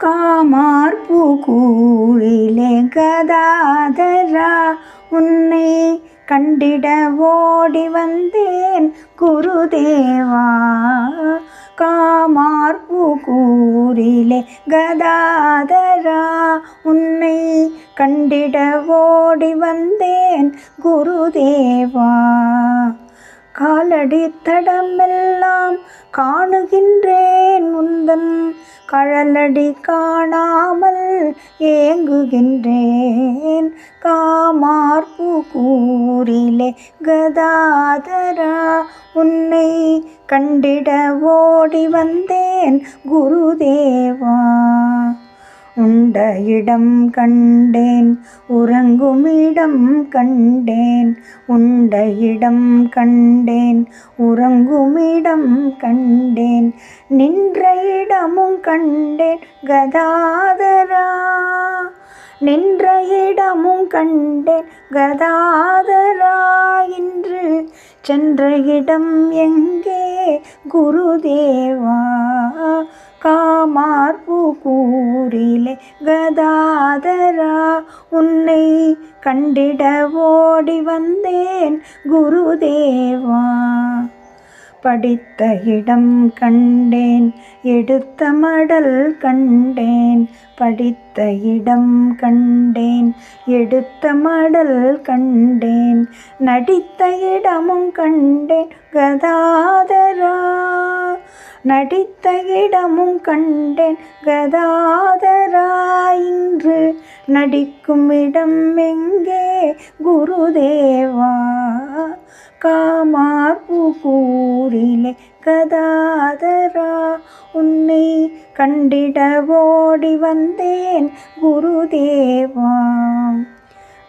காமார்புக்கூரிலே கதாதரா உன்னை கண்டிட ஓடி வந்தேன் குருதேவா. காமார்புக்கூரிலே கதாதரா உன்னை கண்டிட ஓடி வந்தேன் குருதேவா. காலடி தடமெல்லாம் காணுகின்றேன் முந்தன் கழலடி காணாமல் ஏங்குகின்றேன். காமார்புக்கூரிலே கதாதரா உன்னை கண்டிட ஓடி வந்தேன் குருதேவா. உண்ட இடம் கண்டேன் உறங்குமிடம் கண்டேன், உண்ட இடம் கண்டேன் உறங்குமிடம் கண்டேன், நின்ற இடமும் கண்டேன் கதாதரா. நின்ற இடமும் கண்டேன் கதாதரா. இன்று சென்ற இடம் எங்கே குருதேவா. காமார்புக்கூரிலே கதாதரா உன்னை கண்டிட ஓடி வந்தேன் குருதேவா. படித்த இடம் கண்டேன் எடுத்த மடல் கண்டேன், படித்த இடம் கண்டேன் எடுத்த மடல் கண்டேன், நடித்த இடமும் கண்டேன் கதாதரா. நடித்த இடமும் கண்டேன் கதாதரா. இன்று நடிக்கும் இடம் எங்கே குருதேவா. காமார்புக்கூரிலே கதாதரா உன்னை கண்டிட ஓடி வந்தேன் குருதேவா.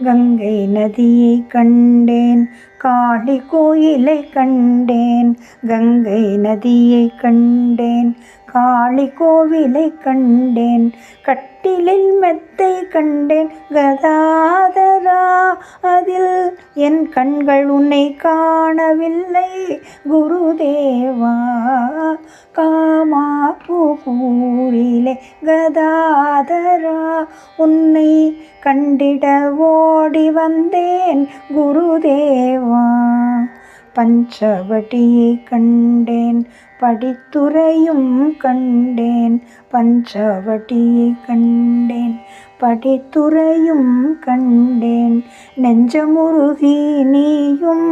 கங்கை நதியை கண்டேன் காளி கோயிலை கண்டேன், கங்கை நதியை கண்டேன் காளி கோவிலை கண்டேன், கட்டிலில் மெத்தை கண்டேன் கதாதரா. அதில் என் கண்கள் உன்னை காணவில்லை குருதேவா. காமார்புக்கூரிலே கதாதரா உன்னை கண்டிட ஓடி வந்தேன் குருதேவா. பஞ்சவட்டியை கண்டேன் படித்துறையும் கண்டேன், பஞ்சவட்டியை கண்டேன் படித்துறையும் கண்டேன், நெஞ்சமுருகி நீயும்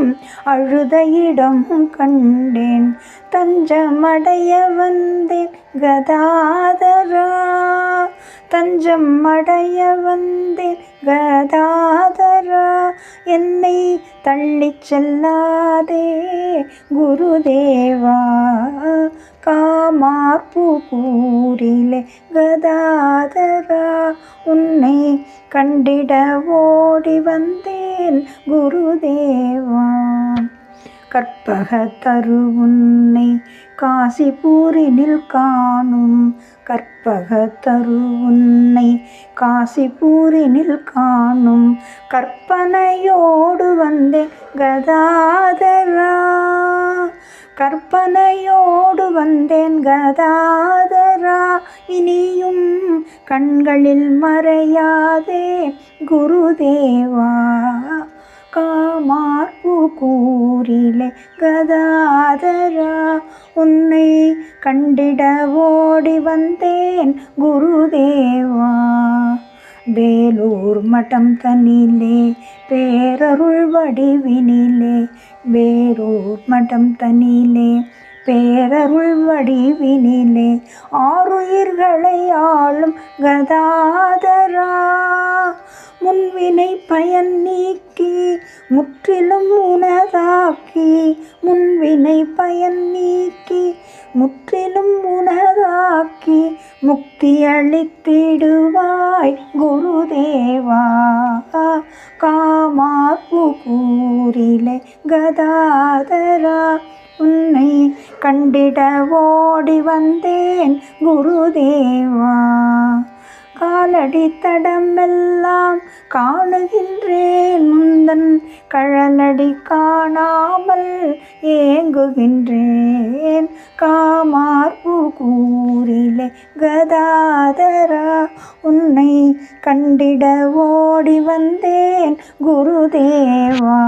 அழுத இடமும் கண்டேன், தஞ்சமடைய வந்தேன் கதாதரா. தஞ்சம் அடைய வந்தேன் கதாதரா. என்னை தள்ளிச் செல்லாதே குருதேவா. காமார்புக்கூரிலே கதாதரா உன்னை கண்டிட ஓடி வந்தேன் குருதேவா. கற்பகத்தரு உன்னை காசிபூரினில் காணும், கற்பகத்தரு உன்னை காசிபூரினில் காணும், கற்பனையோடு வந்தேன் கதாதரா. கற்பனையோடு வந்தேன் கதாதரா. இனியும் கண்களில் மறையாதே குருதேவா. காமார்புக்கூரிலே கதாதரா உன்னை கண்டிட ஓடி வந்தேன் குருதேவா. வேலூர் மடம் தனிலே பேரருள் வடிவினிலே, வேலூர் மடம் தனிலே பேரருள் வடிவினிலே, ஆருயிர்களை ஆளும் கதாதரா. முன்வினை பயன் நீக்கி முற்றிலும் உனதாக்கி, முன்வினை பயன் நீக்கி முற்றிலும் உனதாக்கி, முக்தி அளித்திடுவாய் குருதேவா. காமார்புக்கூரிலே கதாதரா உன்னை கண்டிட ஓடி வந்தேன் குருதேவா. காலடி தடமெல்லாம் காணுகின்றேன் முந்தன் கழலடி காணாமல் ஏங்குகின்றேன். காமார்புக்கூரிலே கதாதரா உன்னை கண்டிட ஓடி வந்தேன் குருதேவா.